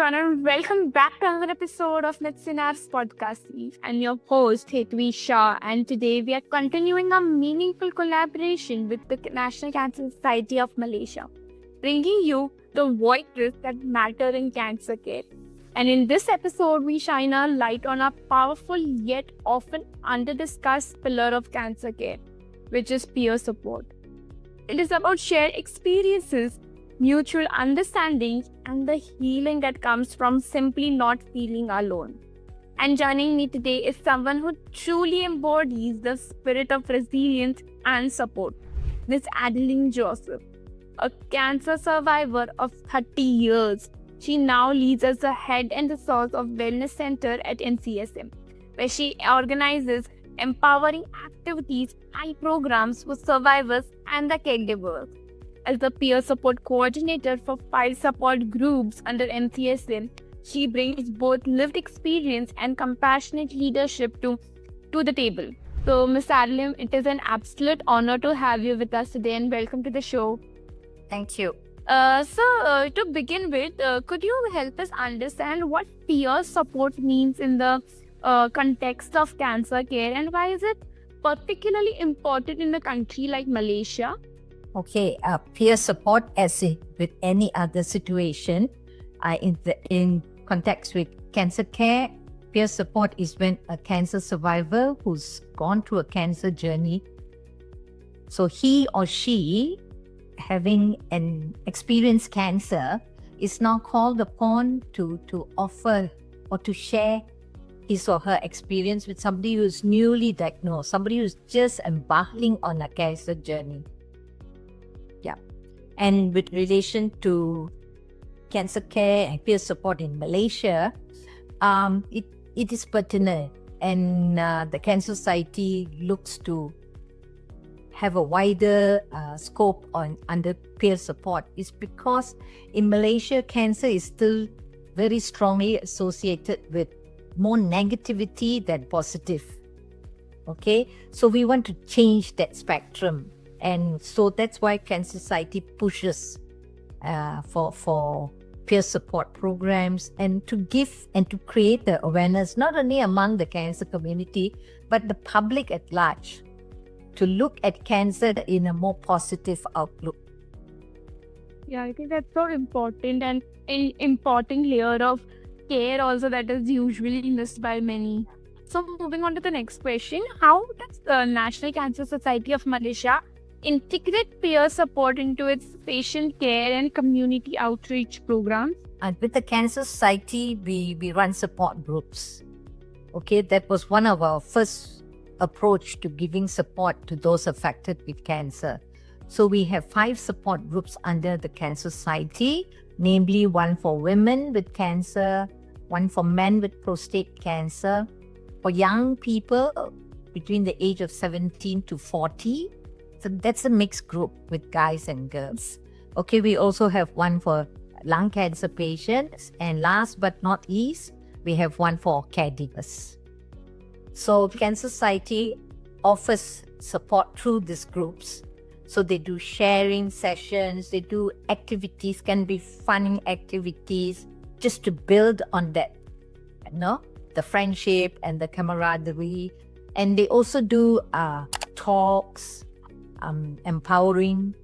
everyone, and welcome back to another episode of MedSynapse podcast. I'm your host, Hetvi Shah, and today we are continuing a meaningful collaboration with the National Cancer Society of Malaysia, bringing you the voices that matter in cancer care. And in this episode, we shine a light on a powerful yet often under-discussed pillar of cancer care, which is peer support. It is about shared experiences, mutual understanding, and the healing that comes from simply not feeling alone. And joining me today is someone who truly embodies the spirit of resilience and support. Miss Adeline Joseph, a cancer survivor of 30 years. She now leads as the head and the source of Wellness Center at NCSM, where she organizes empowering activities and programs for survivors and the caregivers. As the peer support coordinator for 5 support groups under NCSM, she brings both lived experience and compassionate leadership to the table. So, Ms. Adeline, it is an absolute honor to have you with us today, and welcome to the show. Thank you. To begin with, could you help us understand what peer support means in the context of cancer care, and why is it particularly important in a country like Malaysia? Okay, peer support, with any other situation, in context with cancer care, peer support is when a cancer survivor who's gone through a cancer journey, so he or she having an experienced cancer is now called upon to offer or to share his or her experience with somebody who's newly diagnosed, somebody who's just embarking on a cancer journey. And with relation to cancer care and peer support in Malaysia, it is pertinent, and the Cancer Society looks to have a wider scope under peer support. Is because in Malaysia, cancer is still very strongly associated with more negativity than positive. Okay, so we want to change that spectrum. And so that's why Cancer Society pushes for peer support programs and to give and to create the awareness, not only among the cancer community, but the public at large, to look at cancer in a more positive outlook. Yeah, I think that's so important, and an important layer of care also that is usually missed by many. So moving on to the next question, how does the National Cancer Society of Malaysia integrate peer support into its patient care and community outreach programs? And with the Cancer Society, we run support groups. Okay, that was one of our first approach to giving support to those affected with cancer. So we have 5 support groups under the Cancer Society, namely one for women with cancer, one for men with prostate cancer, for young people between the age of 17 to 40. So that's a mixed group with guys and girls. Okay, we also have one for lung cancer patients, and last but not least, we have one for caregivers. So Cancer Society offers support through these groups. So they do sharing sessions, they do activities, can be fun activities, just to build on that, the friendship and the camaraderie. And they also do talks, empowering,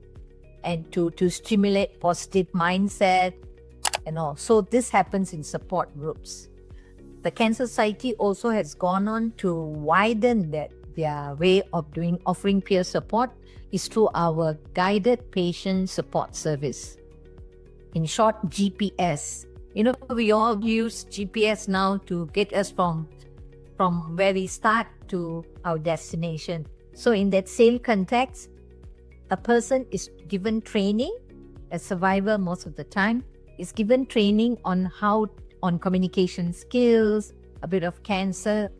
and to stimulate positive mindset and all. So this happens in support groups. The Cancer Society also has gone on to widen their way of offering peer support is through our guided patient support service. In short, GPS. We all use GPS now to get us from where we start to our destination. So in that same context, a person is given training, a survivor most of the time, is given training on communication skills, a bit of cancer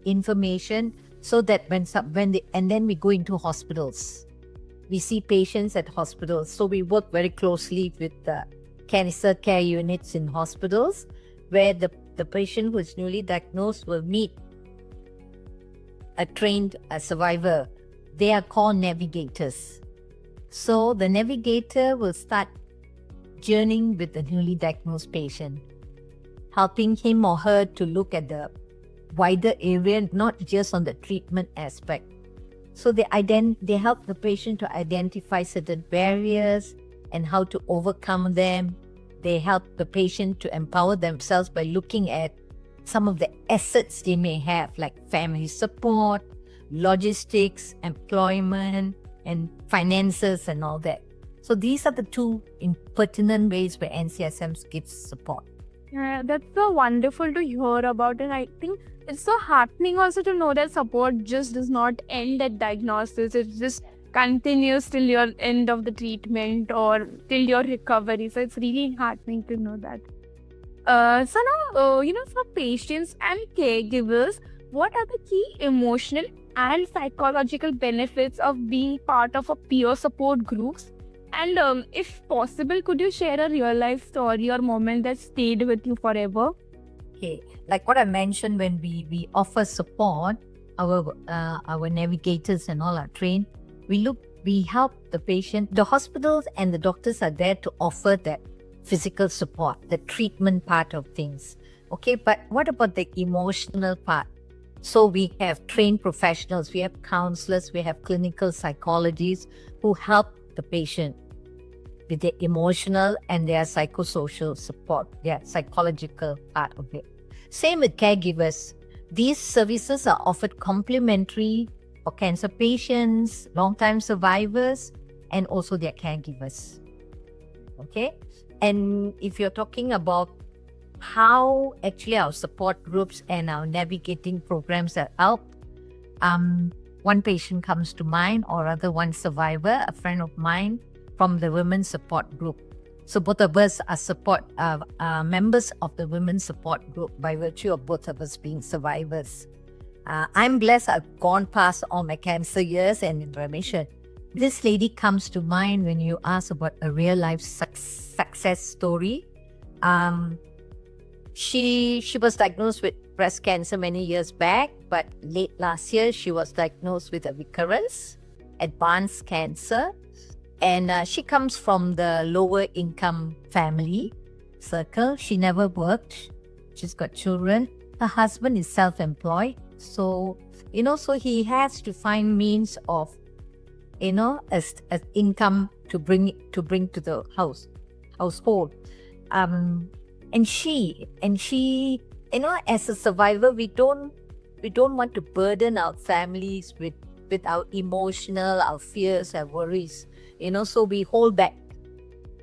information, so that and then we go into hospitals. We see patients at hospitals. So we work very closely with the cancer care units in hospitals, where the patient who is newly diagnosed will meet a trained survivor. They are called navigators. So the navigator will start journeying with the newly diagnosed patient. helping him or her to look at the wider area, not just on the treatment aspect. So they help the patient to identify certain barriers and how to overcome them. They help the patient to empower themselves by looking at some of the assets they may have, like family support, logistics, employment, and finances and all that. So these are the two pertinent ways where NCSM gives support. Yeah, that's so wonderful to hear about, and I think it's so heartening also to know that support just does not end at diagnosis. It just continues till your end of the treatment or till your recovery. So it's really heartening to know that. So now, for patients and caregivers, what are the key emotional and psychological benefits of being part of a peer support groups? And if possible, could you share a real life story or moment that stayed with you forever? Okay, like what I mentioned, when we offer support, our navigators and all are trained. We help the patient. The hospitals and the doctors are there to offer that physical support, the treatment part of things. Okay, but what about the emotional part? So we have trained professionals, we have counselors, we have clinical psychologists who help the patient with their emotional and their psychosocial support, their psychological part of it. Same with caregivers. These services are offered complimentary for cancer patients, long-time survivors, and also their caregivers. Okay? And if you're talking about how actually our support groups and our navigating programs are out, one patient comes to mind, or rather one survivor, a friend of mine from the women's support group. So both of us are members of the women's support group by virtue of both of us being survivors. I'm blessed I've gone past all my cancer years and in remission. This lady comes to mind when you ask about a real life success story. She was diagnosed with breast cancer many years back, but late last year she was diagnosed with a recurrence, advanced cancer, and she comes from the lower income family circle. She never worked. She's got children. Her husband is self-employed, so he has to find means of as income to bring to the household. And she, as a survivor, we don't want to burden our families with our emotional, our fears, our worries. So we hold back.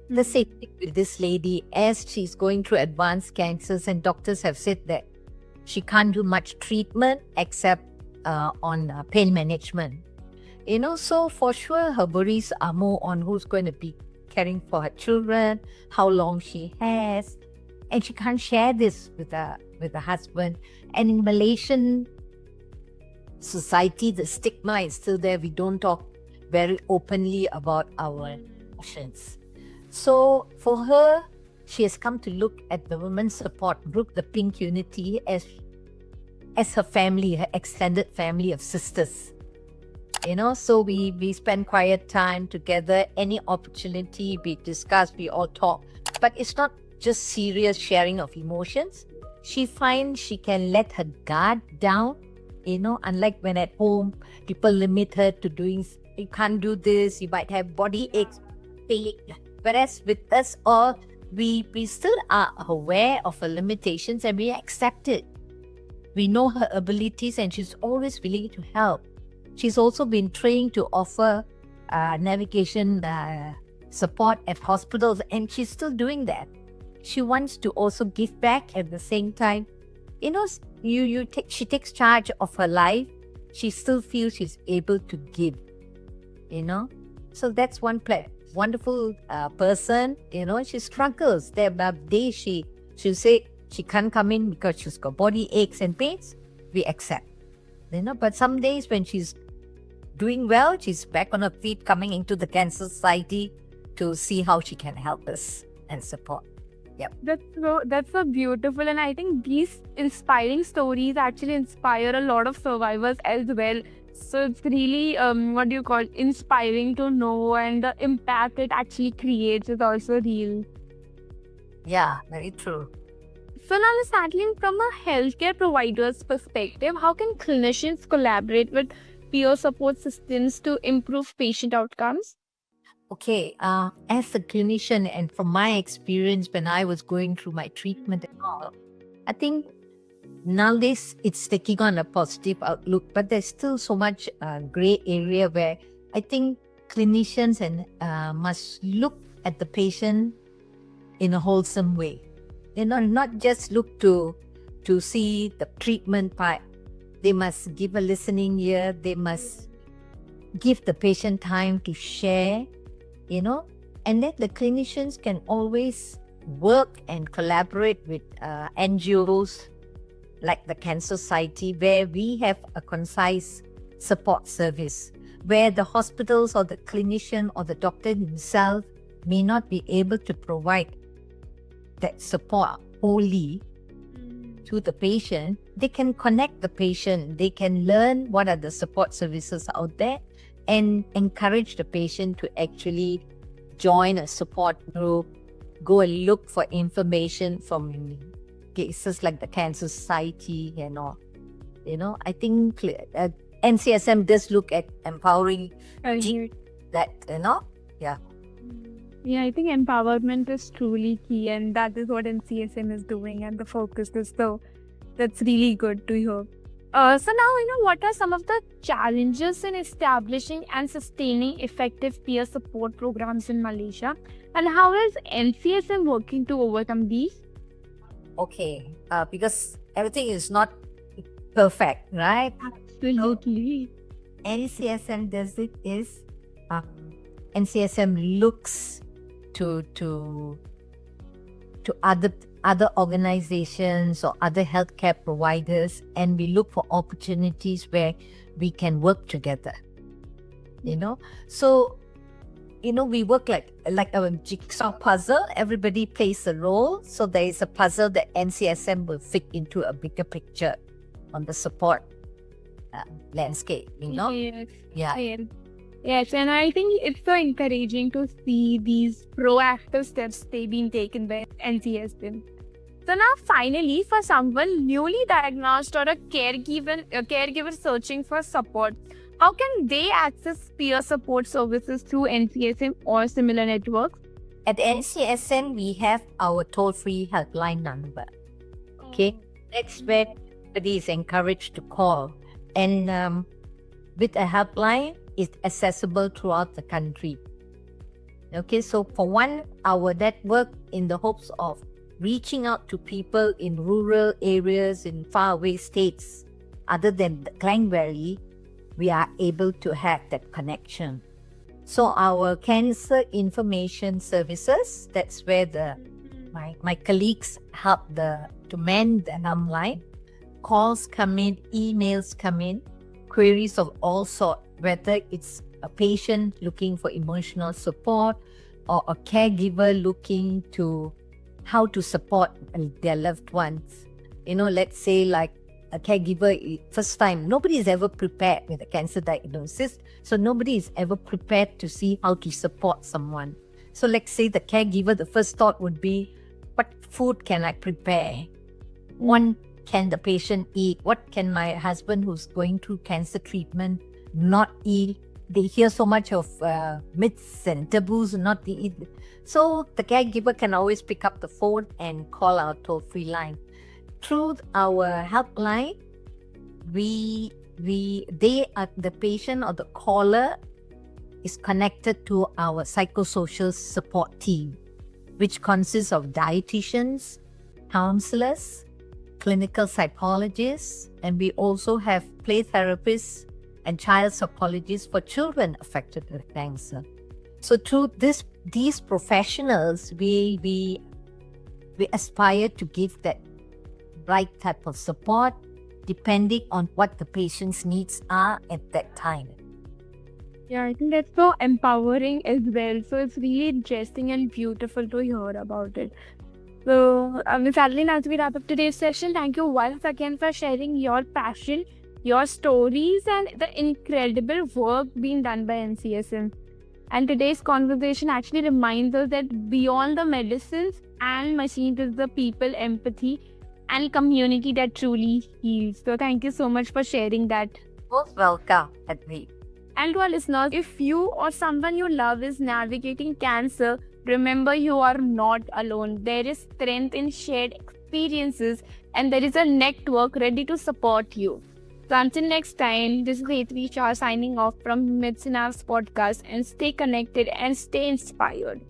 The same thing with this lady, as she's going through advanced cancers, and doctors have said that she can't do much treatment except on pain management. So for sure her worries are more on who's going to be caring for her children, how long she has, and she can't share this with her husband. And in Malaysian society, the stigma is still there. We don't talk very openly about our emotions. So for her, she has come to look at the women's support group, the Pink Unity, as her family, her extended family of sisters. So we spend quiet time together. Any opportunity, we discuss, we all talk. But it's not just serious sharing of emotions. She finds she can let her guard down, unlike when at home, people limit her to doing, you can't do this, you might have body aches, pain. Whereas with us all, we still are aware of her limitations and we accept it. We know her abilities and she's always willing to help. She's also been trained to offer navigation support at hospitals, and she's still doing that. She wants to also give back at the same time. She takes charge of her life. She still feels she's able to give. So that's one wonderful person. She struggles. There are days she'll say she can't come in because she's got body aches and pains. We accept. But some days when she's doing well, she's back on her feet, coming into the Cancer Society to see how she can help us and support. Yep. That's so beautiful, and I think these inspiring stories actually inspire a lot of survivors as well. So it's really inspiring to know, and the impact it actually creates is also real. Yeah, very true. So now, Ms. Adeline, from a healthcare provider's perspective, how can clinicians collaborate with peer support systems to improve patient outcomes? Okay, as a clinician and from my experience when I was going through my treatment and all, I think nowadays it's taking on a positive outlook, but there's still so much gray area where I think clinicians and must look at the patient in a wholesome way. Not just look to see the treatment part. They must give a listening ear. They must give the patient time to share, and then the clinicians can always work and collaborate with NGOs like the Cancer Society, where we have a concise support service, where the hospitals or the clinician or the doctor himself may not be able to provide that support wholly to the patient. They can connect the patient. They can learn what are the support services out there and encourage the patient to actually join a support group, go and look for information from cases like the Cancer Society and all. I think NCSM does look at empowering that, yeah. Yeah, I think empowerment is truly key, and that is what NCSM is doing, and the focus is so. That's really good to hear. So now, what are some of the challenges in establishing and sustaining effective peer support programs in Malaysia? And how is NCSM working to overcome these? Okay, because everything is not perfect, right? Absolutely. NCSM does it is NCSM looks to other organizations or other healthcare providers, and we look for opportunities where we can work together. So we work like a jigsaw puzzle. Everybody plays a role, so there is a puzzle that NCSM will fit into a bigger picture on the support landscape. Yes. Yeah. Yes, and I think it's so encouraging to see these proactive steps they've been taken by NCSM. So now, finally, for someone newly diagnosed or a caregiver searching for support, how can they access peer support services through NCSM or similar networks? At NCSM, we have our toll-free helpline number. Okay, that's where everybody is encouraged to call, and with a helpline, it's accessible throughout the country. Okay, so for one, our network in the hopes of reaching out to people in rural areas in faraway states other than the Klang Valley, we are able to have that connection. So our cancer information services, that's where my colleagues help to man the helpline. Calls come in, emails come in, queries of all sorts, whether it's a patient looking for emotional support or a caregiver looking to how to support their loved ones. Let's say like a caregiver, first time, nobody is ever prepared with a cancer diagnosis. So nobody is ever prepared to see how to support someone. So let's say the caregiver, the first thought would be, what food can I prepare? What can the patient eat? What can my husband who's going through cancer treatment not eat? They hear so much of myths and taboos not to eat. So the caregiver can always pick up the phone and call our toll-free line. Through our helpline, the patient or the caller is connected to our psychosocial support team, which consists of dietitians, counselors, clinical psychologists, and we also have play therapists and child psychologists for children affected with cancer. So through these professionals, we aspire to give that right type of support depending on what the patient's needs are at that time. Yeah, I think that's so empowering as well. So it's really interesting and beautiful to hear about it. So, Ms. Adeline, as we wrap up today's session, thank you once again for sharing your passion, your stories, and the incredible work being done by NCSM. And today's conversation actually reminds us that beyond the medicines and machines is the people, empathy, and community that truly heals. So thank you so much for sharing that. Most welcome, Advi. And to our listeners, if you or someone you love is navigating cancer, remember you are not alone. There is strength in shared experiences and there is a network ready to support you. So until next time, this is Hetvi Shah signing off from MedSynapse podcast, and stay connected and stay inspired.